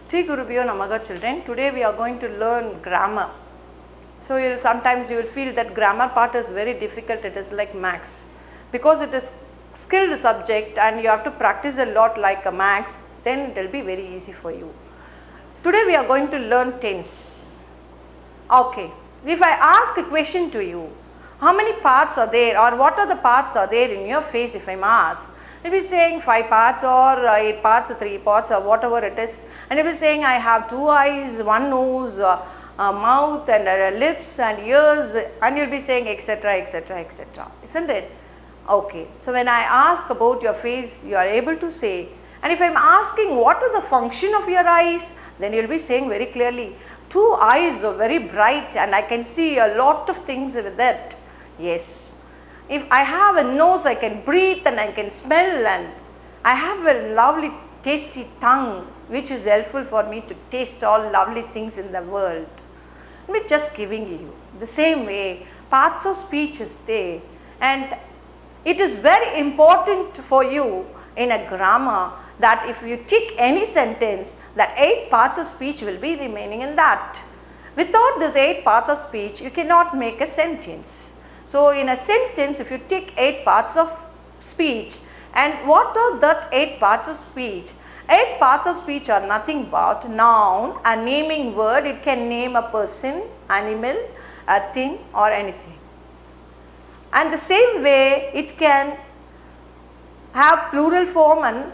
Sri Gurubhyo Namaha children, today we are going to learn grammar. So sometimes you will feel that grammar part is very difficult, it is like maths. Because it is skilled subject and you have to practice a lot like a maths, then it will be very easy for you. Today we are going to learn tense. Okay, if I ask a question to you, how many parts are there or what are the parts are there in your face if I am asked? You will be saying 5 parts or 8 parts or 3 parts or whatever it is, and you will be saying I have 2 eyes, 1 nose, mouth and lips and ears, and you will be saying etc, etc, etc, isn't it? Okay, so when I ask about your face, you are able to say, and if I am asking what is the function of your eyes, then you will be saying very clearly, 2 eyes are very bright and I can see a lot of things with that. Yes. If I have a nose, I can breathe and I can smell, and I have a lovely tasty tongue which is helpful for me to taste all lovely things in the world. I am just giving you the same way parts of speech is there, and it is very important for you in a grammar that if you tick any sentence, that 8 parts of speech will be remaining in that. Without these 8 parts of speech, you cannot make a sentence. So in a sentence, if you take 8 parts of speech, and what are that 8 parts of speech? 8 parts of speech are nothing but noun, a naming word. It can name a person, animal, a thing or anything. And the same way it can have plural form and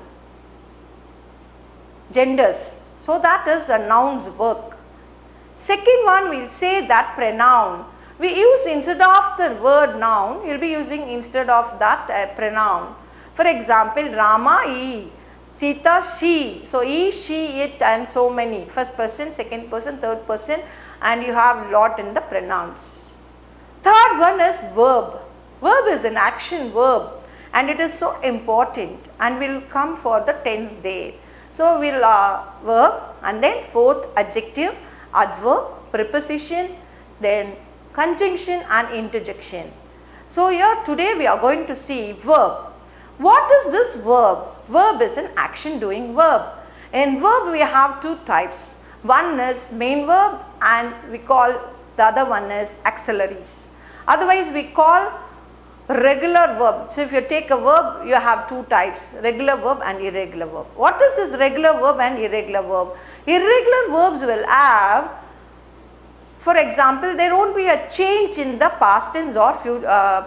genders. So that is a noun's work. Second one, we will say that pronoun. We use instead of the word noun, you will be using instead of that pronoun. For example, Rama, he, Sita, she. So, he, she, it and so many. First person, second person, third person, and you have lot in the pronouns. Third one is verb. Verb is an action verb and it is so important, and we will come for the tense there. So, we will verb, and then fourth adjective, adverb, preposition, then conjunction and interjection. So here today we are going to see verb. What is this verb? Verb is an action doing verb. In verb we have 2 types. One is main verb and we call the other one is auxiliaries. Otherwise we call regular verb. So if you take a verb, you have 2 types, regular verb and irregular verb. What is this regular verb and irregular verb? Irregular verbs will have, for example, there won't be a change in the past tense or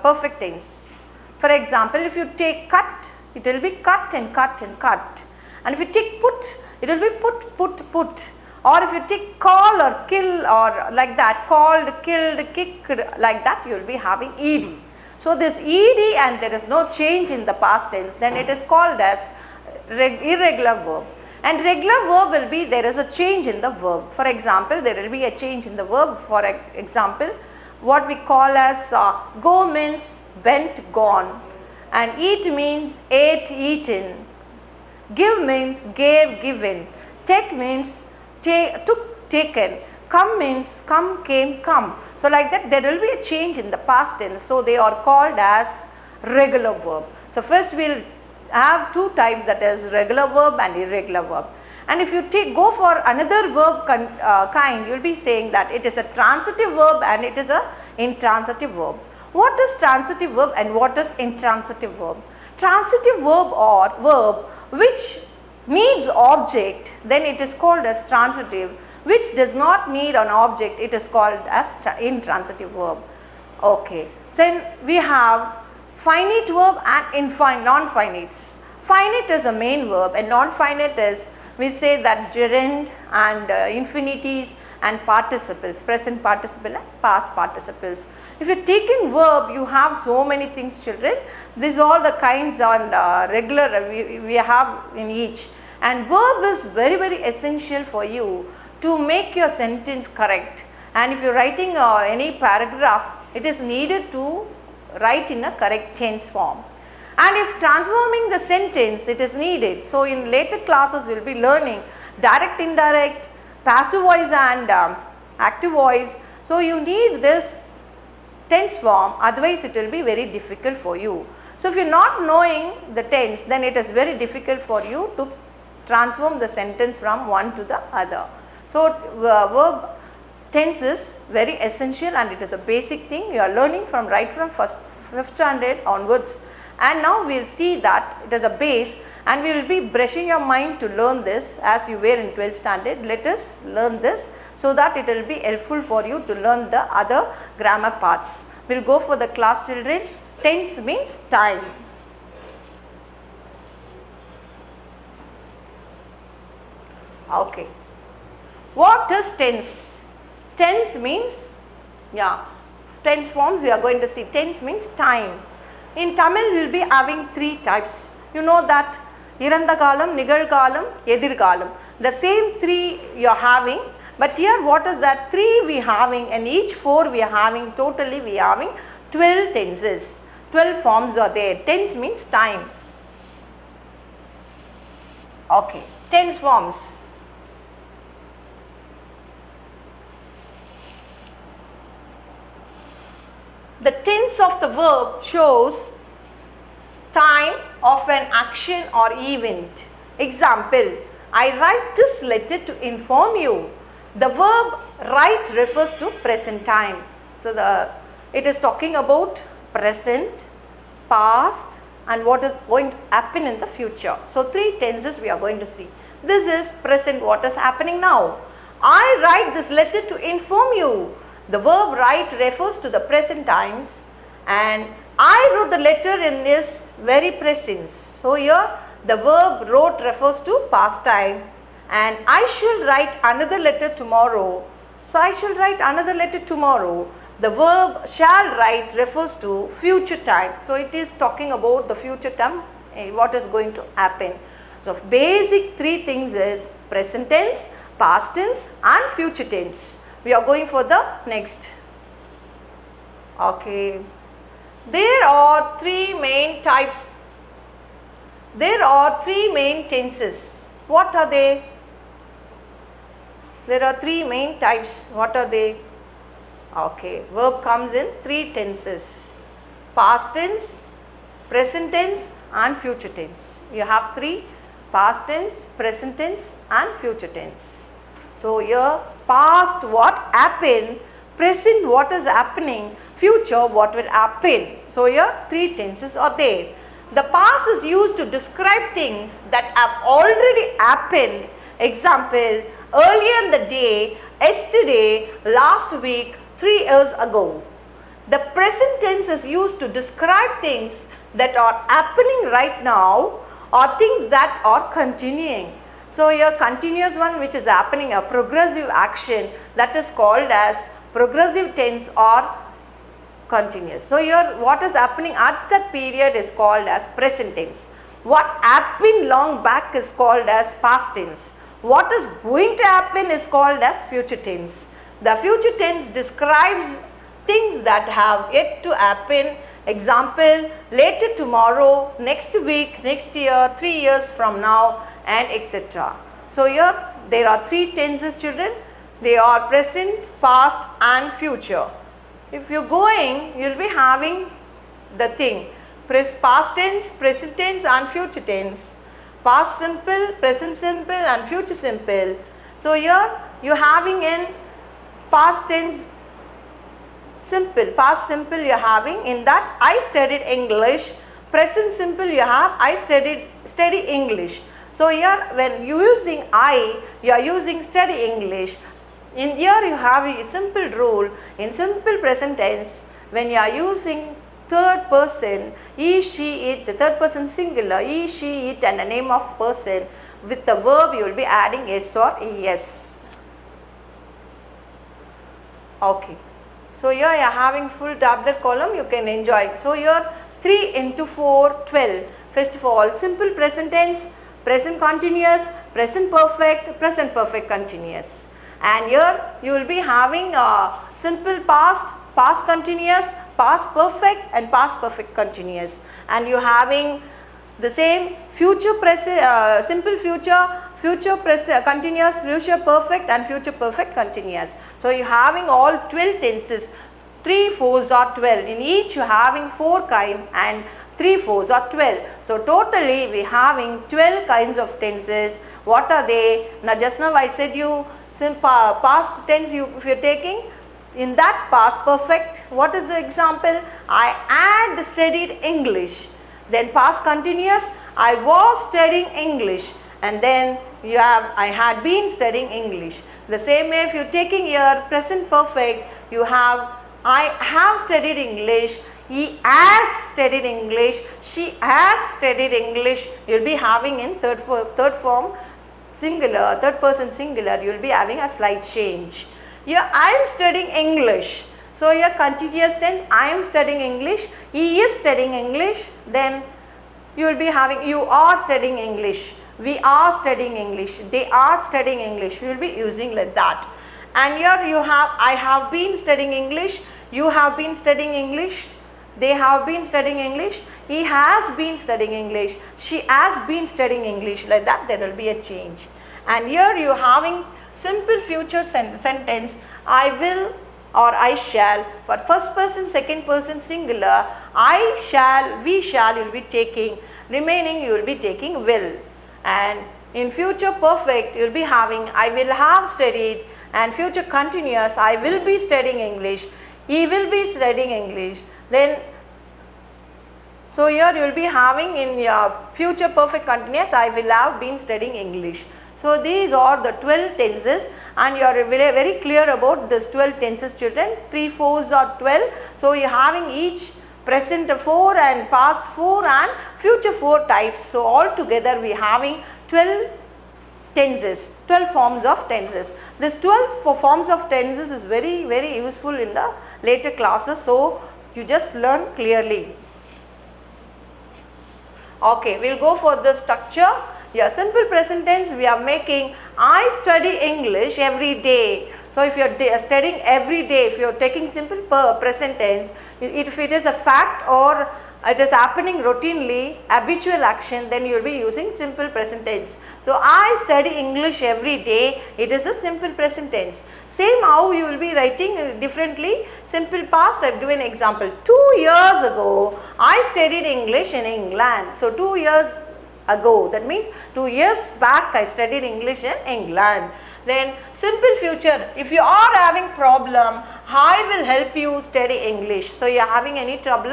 perfect tense. For example, if you take cut, it will be cut and cut and cut. And if you take put, it will be put, put, put. Or if you take call or kill or like that, called, killed, kicked, like that, you will be having ed. So this ed and there is no change in the past tense, then it is called as irregular verb. And regular verb will be there is a change in the verb. For example, there will be a change in the verb. For example, what we call as go means went, gone, and eat means ate, eaten, give means gave, given, take means took, taken, come means come, came, come. So like that there will be a change in the past tense. So they are called as regular verb. So first we will have 2 types, that is regular verb and irregular verb. And if you go for another verb kind, you will be saying that it is a transitive verb and it is a intransitive verb. What is transitive verb and what is intransitive verb? Transitive verb or verb which needs object, then it is called as transitive. Which does not need an object, it is called as intransitive verb. Okay. Then we have finite verb and non-finites. Finite is a main verb and non-finite is, we say that gerund and infinities and participles, present participle and past participles. If you are taking verb, you have so many things, children. These are all the kinds on regular we have in each. And verb is very, very essential for you to make your sentence correct. And if you are writing any paragraph, it is needed to write in a correct tense form. And if transforming the sentence, it is needed. So in later classes we will be learning direct, indirect, passive voice and active voice. So you need this tense form, otherwise it will be very difficult for you. So if you are not knowing the tense, then it is very difficult for you to transform the sentence from one to the other. So, verb tense is very essential and it is a basic thing you are learning from right from 5th standard onwards, and now we will see that it is a base and we will be brushing your mind to learn this as you were in 12th standard. Let us learn this so that it will be helpful for you to learn the other grammar parts. We will go for the class, children. Tense means time. Okay. What is tense? Tense means, tense forms we are going to see. Tense means time. In Tamil we will be having 3 types. You know that Iranda Kalam, Nigalkalam, Edirkalam. The same 3 you are having, but here what is that? 3 we having, and each 4 we are having, totally we are having 12 tenses. 12 forms are there. Tense means time. Okay. Tense forms. The tense of the verb shows time of an action or event. Example, I write this letter to inform you. The verb write refers to present time. So, it is talking about present, past and what is going to happen in the future. So, 3 tenses we are going to see. This is present, what is happening now. I write this letter to inform you. The verb write refers to the present times, and I wrote the letter in this very presence. So, here the verb wrote refers to past time, and I shall write another letter tomorrow. So, I shall write another letter tomorrow. The verb shall write refers to future time. So, it is talking about the future time, what is going to happen. So, basic 3 things is present tense, past tense and future tense. We are going for the next. Okay. There are 3 main types. There are 3 main tenses. What are they? There are 3 main types. What are they? Okay. Verb comes in 3 tenses. Past tense, present tense and future tense. You have 3: past tense, present tense and future tense. So, here past what happened, present what is happening, future what will happen. So, here 3 tenses are there. The past is used to describe things that have already happened. Example, earlier in the day, yesterday, last week, 3 years ago. The present tense is used to describe things that are happening right now or things that are continuing. So, here continuous one which is happening, a progressive action, that is called as progressive tense or continuous. So, here what is happening at that period is called as present tense. What happened long back is called as past tense. What is going to happen is called as future tense. The future tense describes things that have yet to happen. Example, later tomorrow, next week, next year, 3 years from now and etc. So, here there are 3 tenses, children. They are present, past and future. If you are going, you will be having the thing past tense, present tense and future tense. Past simple, present simple and future simple. So, here you are having in past tense simple, past simple you are having in that I studied English, present simple you have I study English. So, here when you using I, you are using study English. In here you have a simple rule in simple present tense when you are using third person, he, she, it, the third person singular, he, she, it and the name of person, with the verb you will be adding s or es. Okay. So, here you are having full tablet column, you can enjoy. So, here 3 into 4, 12. First of all, simple present tense, present continuous, present perfect continuous. And here you will be having simple past, past continuous, past perfect and past perfect continuous. And you having the same future present, simple future, future present continuous, future perfect and future perfect continuous. So, you having all 12 tenses, 3 4s are 12. In each you having 4 kind and 3 fours or 12. So totally we having 12 kinds of tenses. What are they? Now just now I said you past tense, if you are taking in that past perfect, what is the example? I had studied English. Then past continuous, I was studying English, and then you have I had been studying English. The same way if you are taking your present perfect, you have I have studied English, he has studied English, she has studied English. You will be having in third form singular, third person singular, you will be having a slight change. Here I am studying English. So here continuous tense, I am studying English, he is studying English, then you will be having you are studying English, we are studying English, they are studying English, you will be using like that. And here you have I have been studying English, you have been studying English, they have been studying English, he has been studying English, she has been studying English, like that there will be a change. And here you having simple future sentence, I will or I shall, for first person, second person singular, I shall, we shall you will be taking, remaining you will be taking will. And in future perfect you will be having I will have studied, and future continuous I will be studying English, he will be studying English. Then so here you will be having in your future perfect continuous I will have been studying English. So these are the 12 tenses, and you are very clear about this 12 tenses, children. 3 fours are 12. So you are having each present 4 and past 4 and future 4 types. So all together we are having 12 tenses, 12 forms of tenses. This 12 forms of tenses is very useful in the later classes. So you just learn clearly. Okay, we will go for the structure. Yeah, simple present tense we are making I study English every day. So if you are studying every day, if you are taking simple present tense, if it is a fact or it is happening routinely, habitual action, then you will be using simple present tense. So I study English every day, it is a simple present tense. Same how you will be writing differently. Simple past, I have given example. 2 years ago I studied English in England. So 2 years ago, that means 2 years back I studied English in England. Then simple future, if you are having problem, I will help you study English. So you are having any trouble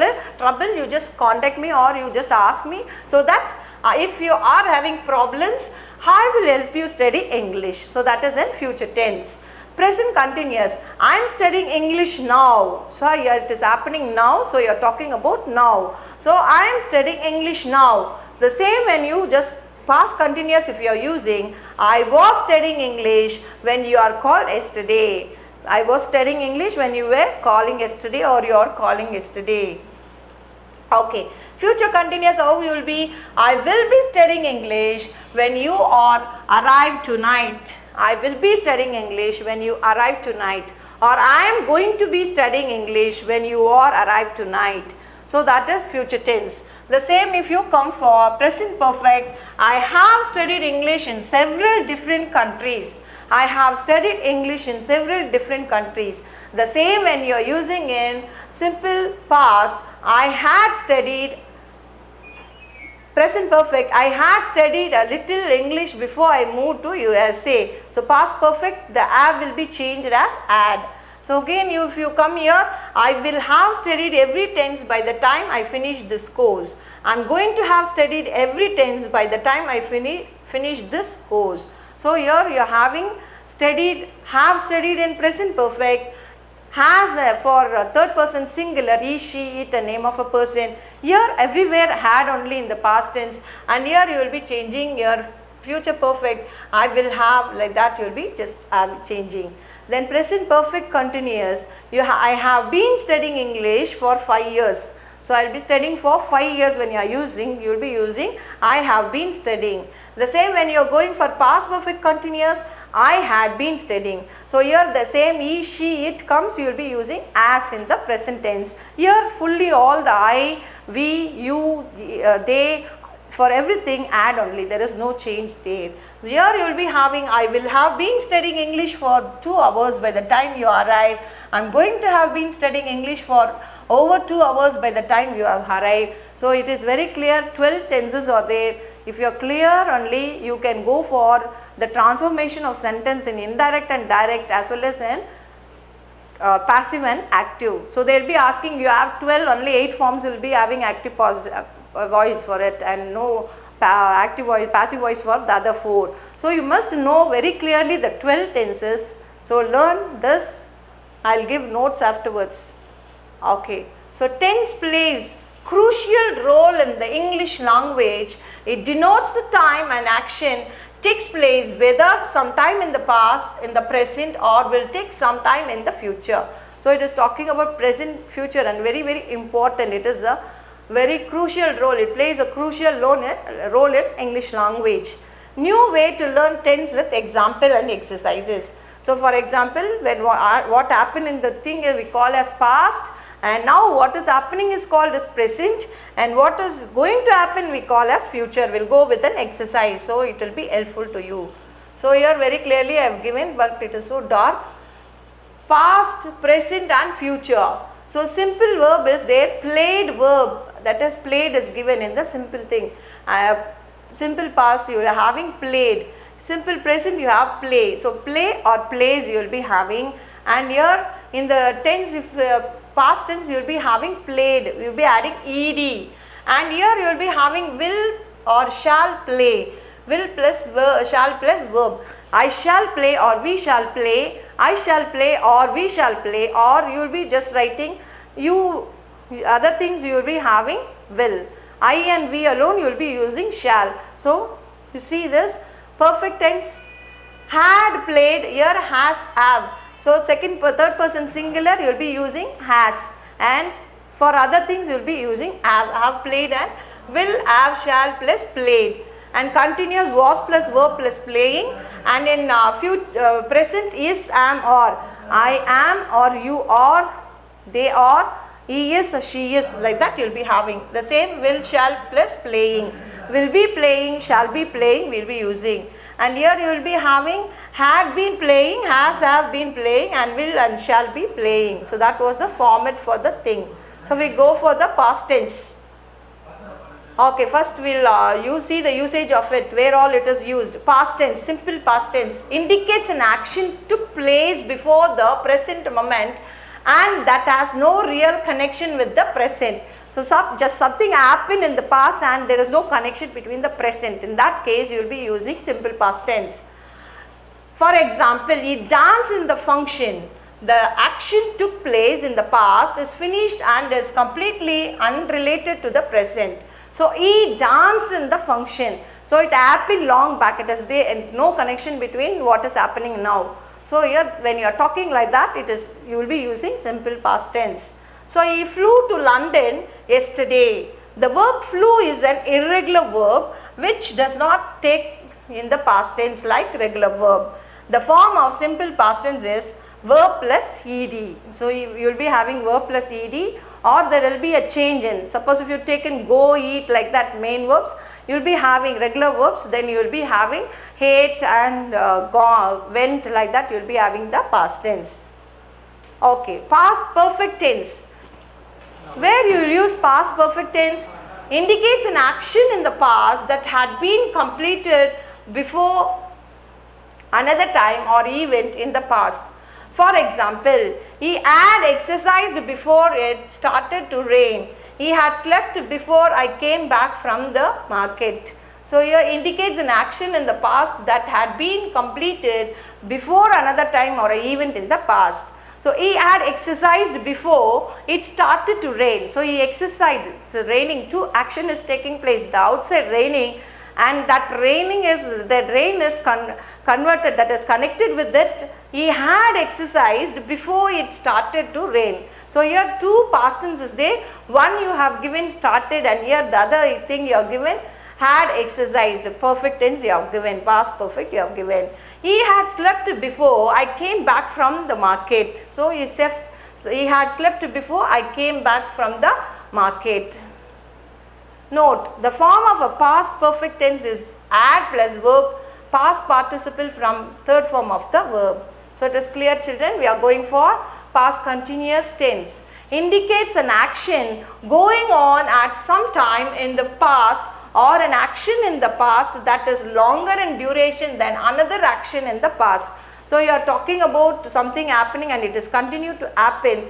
you just contact me or you just ask me, so that if you are having problems, I will help you study English. So that is in future tense. Present continuous, I am studying English now. So here it is happening now, so you are talking about now. So I am studying English now. The same when you just past continuous if you are using, I was studying English when you are called yesterday. I was studying English when you were calling yesterday or you are calling yesterday. Okay. Future continuous, how you will be? I will be studying English when you are arrived tonight. I will be studying English when you arrive tonight. Or I am going to be studying English when you are arrived tonight. So that is future tense. The same if you come for present perfect, I have studied English in several different countries. I have studied English in several different countries. The same when you are using in simple past, I had studied present perfect, I had studied a little English before I moved to USA. So past perfect, the have will be changed as had. So again if you come here, I will have studied every tense by the time I finish this course. I am going to have studied every tense by the time I finish this course. So here you are having studied, have studied in present perfect, has for third person singular, he, she, it, a name of a person. Here everywhere had only in the past tense, and here you will be changing your future perfect, I will have, like that you will be just changing. Then present perfect continuous, I have been studying English for 5 years. So I will be studying for 5 years. When you are using, you will be using I have been studying. The same when you are going for past perfect continuous, I had been studying. So here the same he, she, it comes, you will be using as in the present tense. Here fully all the I, we, you, they, for everything add only, there is no change there. Here you will be having I will have been studying English for 2 hours by the time you arrive. I am going to have been studying English for over 2 hours by the time you have arrived. So it is very clear, 12 tenses are there. If you are clear only, you can go for the transformation of sentence in indirect and direct as well as in passive and active. So they will be asking, you have 12, only 8 forms will be having active voice for it and no active voice, passive voice for the other 4. So you must know very clearly the 12 tenses. So learn this, I will give notes afterwards. Okay. So tense plays crucial role in the English language. It denotes the time and action takes place whether sometime in the past, in the present, or will take some time in the future. So it is talking about present, future, and very, very important. It is a very crucial role. It plays a crucial role in English language. New way to learn tense with example and exercises. So for example, when what happened in the thing we call as past, and now what is happening is called as present, and what is going to happen we call as future. We will go with an exercise, so it will be helpful to you. So here very clearly I have given, but it is so dark. Past, present and future. So simple verb is there, played verb, that is played is given in the simple thing. Simple past you are having played, simple present you have play. So play or plays you will be having, and here in the tense, if past tense you will be having played, you will be adding ed, and here you will be having will or shall play, will plus verb, shall plus verb. I shall play or we shall play, I shall play or we shall play, or you will be just writing you other things you will be having will. I and we alone you will be using shall. So you see this perfect tense, had played, here has, have. So second, third person singular you will be using has, and for other things you will be using have played, and will, have, shall plus played, and continuous was plus verb plus playing, and in present is, am, or. I am or you are, they are, he is, she is, like that you will be having. The same will, shall plus playing, will be playing, shall be playing we will be using. And here you will be having had been playing, has, have been playing, and will and shall be playing. So that was the format for the thing. So we go for the past tense. Okay, first we will you see the usage of it, where all it is used. Past tense, simple past tense, indicates an action took place before the present moment and that has no real connection with the present. So just something happened in the past and there is no connection between the present. In that case you will be using simple past tense. For example, he danced in the function. The action took place in the past, is finished and is completely unrelated to the present. So he danced in the function. So it happened long back. It is there and no connection between what is happening now. So here when you are talking like that, it is you will be using simple past tense. So he flew to London yesterday. The verb flew is an irregular verb which does not take in the past tense like regular verb. The form of simple past tense is verb plus ed. So you will be having verb plus ed, or there will be a change in. Suppose if you have taken go, eat, like that main verbs, you will be having regular verbs, then you will be having hate and gone, went, like that you will be having the past tense. Okay, past perfect tense. Where you will use past perfect tense, indicates an action in the past that had been completed before another time or event in the past. For example, he had exercised before it started to rain. He had slept before I came back from the market. So here indicates an action in the past that had been completed before another time or an event in the past. So he had exercised before it started to rain. So he exercised, it's raining, two action is taking place, the outside raining, and that raining is, the rain is converted, that is connected with it. He had exercised before it started to rain. So here two past tenses there, one you have given started, and here the other thing you have given had exercised. Perfect tense you have given, past perfect you have given. He had slept before I came back from the market. So he had slept before I came back from the market. Note, the form of a past perfect tense is add plus verb, past participle from third form of the verb. So it is clear, children, we are going for past continuous tense. indicates an action going on at some time in the past or an action in the past that is longer in duration than another action in the past. So, you are talking about something happening and it is continued to happen.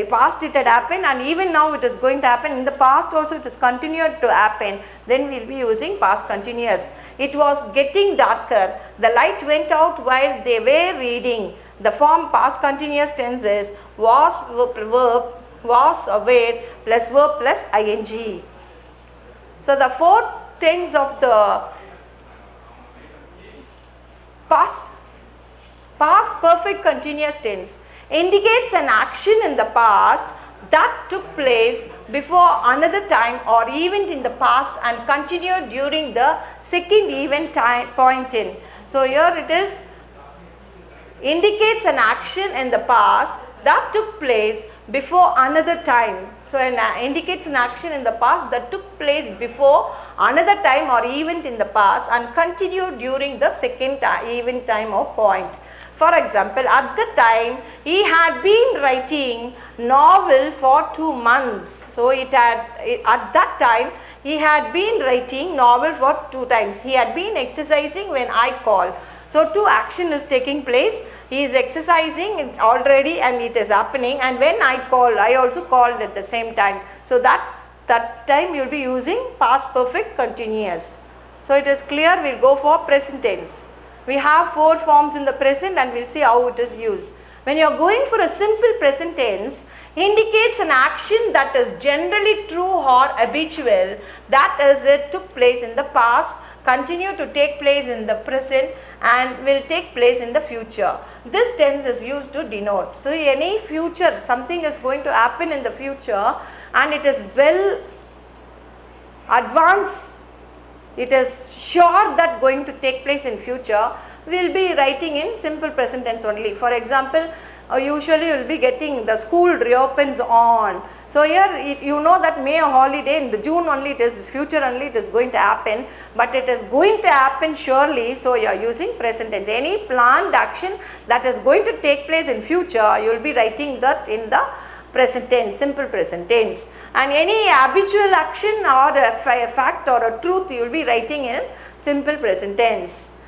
Past it had happened and even now it is going to happen. In the past also it is continued to happen. Then we will be using past continuous. It was getting darker. The light went out while they were reading. The form past continuous tense is was verb, was aware plus verb plus ing. So, the fourth tense of the past perfect continuous tense indicates an action in the past that took place before another time or event in the past and continued during the second event point in. So, here it is indicates an action in the past that took place before another time. So, indicates an action in the past that took place before another time or event in the past and continued during the second event time or point. For example, at the time he had been writing novel for 2 months. So, at that time he had been writing novel for 2 times. He had been exercising when I called. So, 2 action is taking place. He is exercising already and it is happening, and when I called, I also called at the same time. So, that time you will be using past perfect continuous. So, it is clear. We will go for present tense. We have 4 forms in the present and we will see how it is used. When you are going for a simple present tense, indicates an action that is generally true or habitual, that is it took place in the past, continue to take place in the present and will take place in the future. This tense is used to denote. So, any future, something is going to happen in the future and it is well advanced, it is sure that going to take place in future, we will be writing in simple present tense only. For example, usually you will be getting the school reopens on. So, here you know that May holiday in the June only, it is future only, it is going to happen, but it is going to happen surely. So, you are using present tense. Any planned action that is going to take place in future, you will be writing that in the present tense, simple present tense. And any habitual action or a fact or a truth, you will be writing in simple present tense.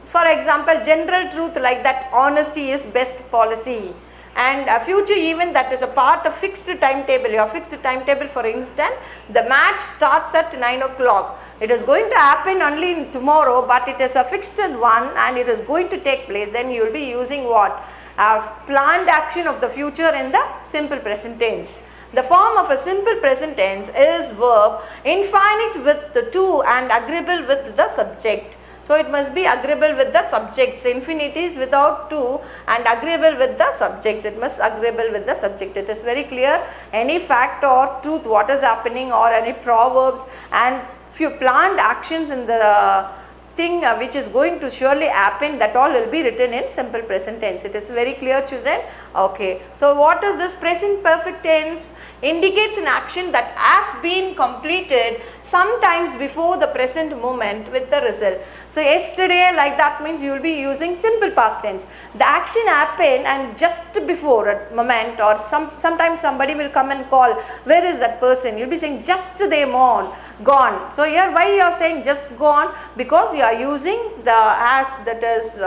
For example, general truth like that honesty is best policy, and a future event that is a part of fixed timetable. Your fixed timetable, for instance, the match starts at 9 o'clock. It is going to happen only tomorrow, but it is a fixed one and it is going to take place. Then you will be using what? A planned action of the future in the simple present tense. The form of a simple present tense is verb infinite with the to and agreeable with the subject. So, it must be agreeable with the subjects. Infinity is without to and agreeable with the subjects. It must agreeable with the subject. It is very clear. Any fact or truth, what is happening, or any proverbs and few planned actions in the thing which is going to surely happen, that all will be written in simple present tense. It is very clear, children. Okay. So, what is this present perfect tense? Indicates an action that has been completed sometimes before the present moment with the result. So, yesterday like that means you will be using simple past tense. The action happened and just before a moment, or sometimes somebody will come and call, where is that person? You will be saying just they gone. So, here why you are saying just gone? Because you are using the as, that is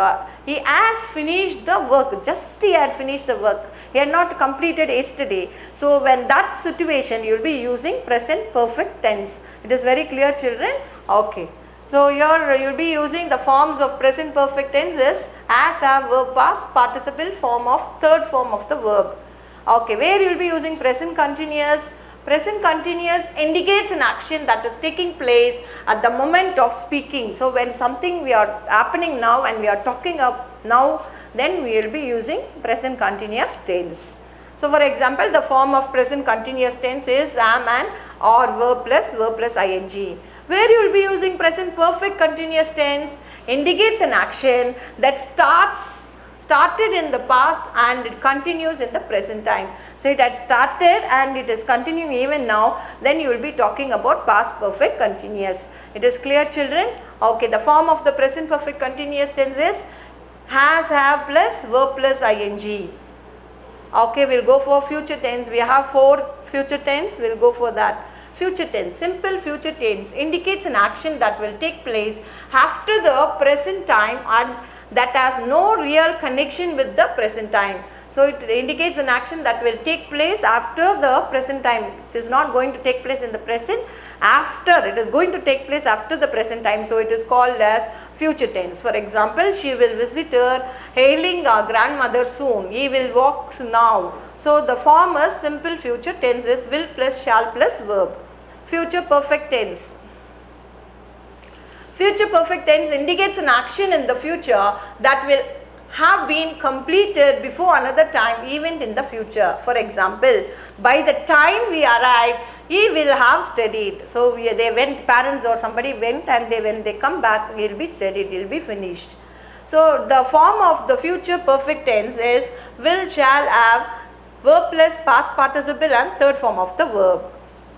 he has finished the work, just he had finished the work, he had not completed yesterday. So, when that situation you will be using present perfect tense. It is very clear, children. Okay. So, here you will be using the forms of present perfect tenses as, have, verb, past participle form of third form of the verb. Okay. Where you will be using present continuous? Present continuous indicates an action that is taking place at the moment of speaking. So, when something we are happening now and we are talking up now, then we will be using present continuous tense. So, for example, the form of present continuous tense is am, and, or verb plus ing. Where you will be using present perfect continuous tense, indicates an action that started in the past and it continues in the present time. So, it had started and it is continuing even now, then you will be talking about past perfect continuous. It is clear, children? Okay, the form of the present perfect continuous tense is has, have plus verb plus ing. Okay, we'll go for future tense. We have 4 future tense. We'll go for that. Future tense, simple future tense indicates an action that will take place after the present time and that has no real connection with the present time. So it indicates an action that will take place after the present time. It is not going to take place in the present, after, it is going to take place after the present time. So it is called as future tense. For example, she will visit her hailing our grandmother soon. He will walk now. So the form is simple future tense is will plus shall plus verb. Future perfect tense. Future perfect tense indicates an action in the future that will have been completed before another time event in the future. For example, by the time we arrive, he will have studied. So they went, parents or somebody went, and when they come back, he will be studied, he will be finished. So the form of the future perfect tense is will, shall, have, verb plus past participle and third form of the verb.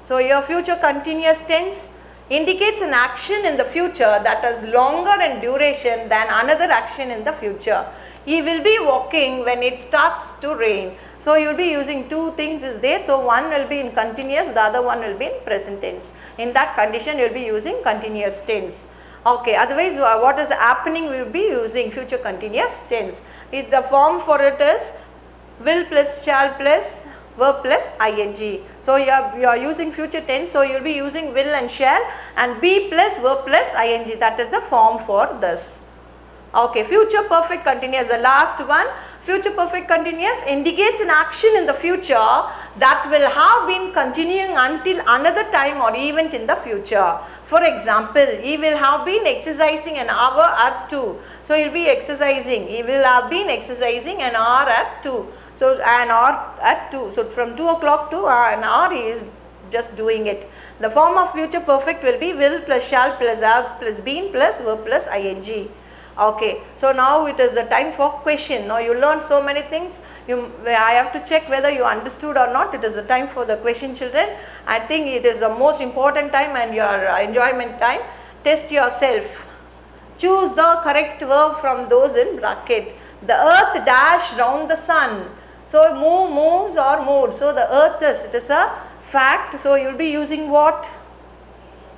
So your future continuous tense indicates an action in the future that is longer in duration than another action in the future. He will be walking when it starts to rain. So you will be using 2 things is there. So one will be in continuous, the other one will be in present tense. In that condition you will be using continuous tense. Okay, otherwise what is happening, we will be using future continuous tense. The form for it is will plus shall plus verb plus ing. So you are using future tense, so you will be using will and shall and be plus verb plus ing. That is the form for this. Okay, future perfect continuous, the last one. Future perfect continuous indicates an action in the future that will have been continuing until another time or event in the future. For example, he will have been exercising an hour at 2. So he will be exercising. He will have been exercising an hour at 2. So an hour at 2. So from 2 o'clock to an hour he is just doing it. The form of future perfect will be will plus shall plus have plus been plus verb plus ing. Okay, so now it is the time for question. Now you learned so many things. I have to check whether you understood or not. It is the time for the question, children. I think it is the most important time and your enjoyment time. Test yourself. Choose the correct verb from those in bracket. The earth dash round the sun. So move, moves or moved. So the earth is, it is a fact. So you will be using what?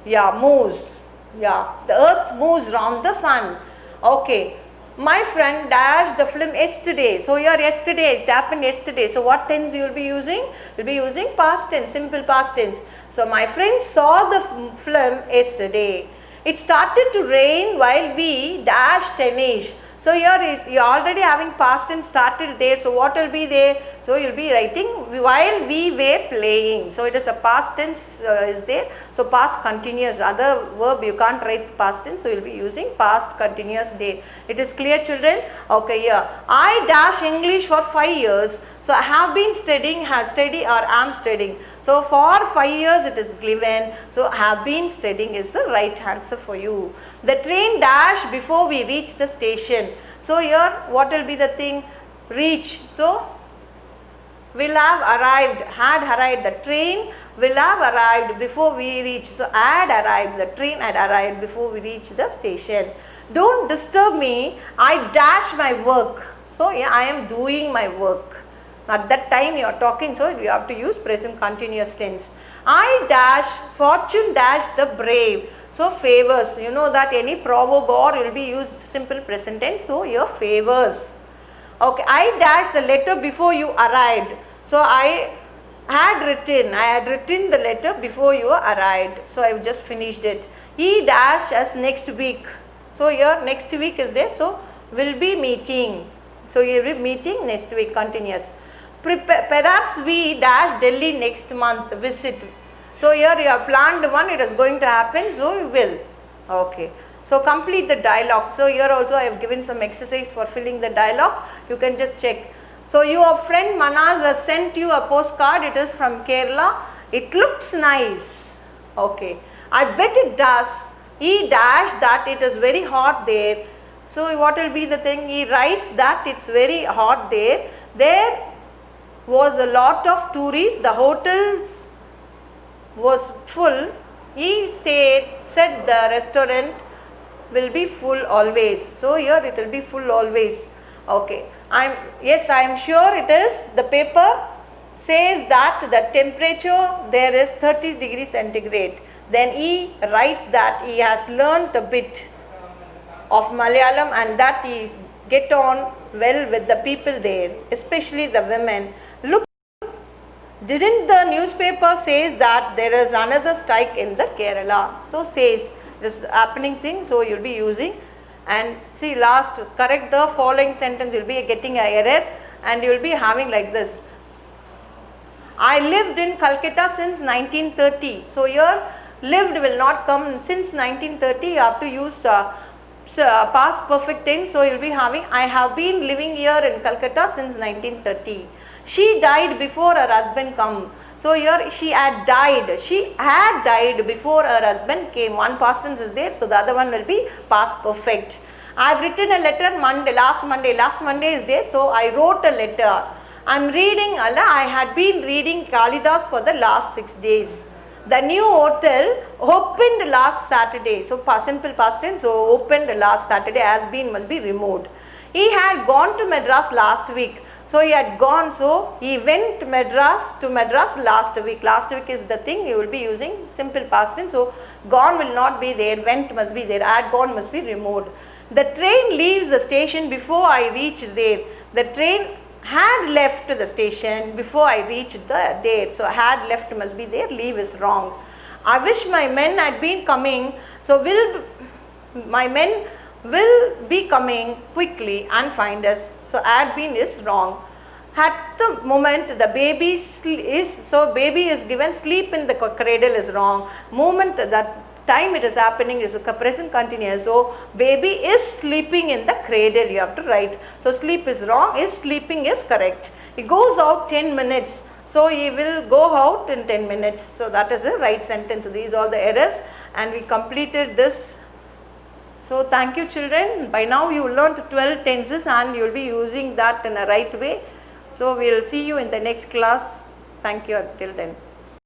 Yeah, moves. Yeah, the earth moves round the sun. Okay, my friend dashed the film yesterday. So here yesterday, it happened yesterday. So what tense you will be using? You will be using past tense, simple past tense. So my friend saw the film yesterday. It started to rain while we dashed tennis. So here you are already having past tense started there. So what will be there? So you will be writing while we were playing. So it is a past tense is there. So past continuous, other verb you can't write past tense. So you will be using past continuous there. It is clear, children? Okay, here. I dash English for 5 years. So I have been studying, has studied or am studying. So for 5 years it is given. So have been studying is the right answer for you. The train dashed before we reach the station. So here what will be the thing? Reach. So will have arrived, had arrived. The train will have arrived before we reach. So had arrived, the train had arrived before we reach the station. Don't disturb me, I dash my work. So yeah, I am doing my work. At that time you are talking, so you have to use present continuous tense. I dash, fortune dash the brave. So favors, you know that any proverb or will be used simple present tense. So your favors. Okay, I dashed the letter before you arrived. So I had written the letter before you arrived. So I have just finished it. He dashed as next week. So here next week is there. So will be meeting. So you will be meeting next week, continuous. Perhaps we dash Delhi next month, visit. So here you have planned one, it is going to happen, so you will. Okay. So complete the dialogue. So here also I have given some exercise for filling the dialogue. You can just check. So your friend Manas has sent you a postcard. It is from Kerala. It looks nice. Okay. I bet it does. He dashed that it is very hot there. So what will be the thing? He writes that it's very hot there. There was a lot of tourists. The hotels was full. He said the restaurant will be full always. So here it will be full always. Okay. Yes, I am sure it is. The paper says that the temperature there is 30 degrees centigrade. Then he writes that he has learnt a bit of Malayalam and that he is get on well with the people there, especially the women. Look, didn't the newspaper says that there is another strike in the Kerala? So says this happening thing, so you'll be using, and see last, correct the following sentence, you'll be getting an error and you'll be having like this. I lived in Calcutta since 1930. So here lived will not come. Since 1930 you have to use past perfect tense. So you will be having I have been living here in Calcutta since 1930. She died before her husband come. So here she had died. She had died before her husband came. One past tense is there. So the other one will be past perfect. I have written a letter last Monday is there. So I wrote a letter. I am reading, I had been reading Kalidas for the last 6 days. The new hotel opened last Saturday. So simple past tense, so opened last Saturday, has been must be removed. He had gone to Madras last week. So he had gone, so he went to Madras last week. Last week is the thing, you will be using simple past tense. So gone will not be there, went must be there, had gone must be removed. The train leaves the station before I reach there. The train had left the station before I reached there. So had left must be there, leave is wrong. I wish my men had been coming. So my men will be coming quickly and find us. So had been is wrong. At the moment the baby is, so baby is given sleep in the cradle is wrong. Moment that time it is happening is a present continuous. So baby is sleeping in the cradle, you have to write. So sleep is wrong, is sleeping is correct. He goes out 10 minutes. So he will go out in 10 minutes. So that is a right sentence. So these are the errors and we completed this. So thank you children. By now you learned 12 tenses and you will be using that in a right way. So we will see you in the next class. Thank you until then.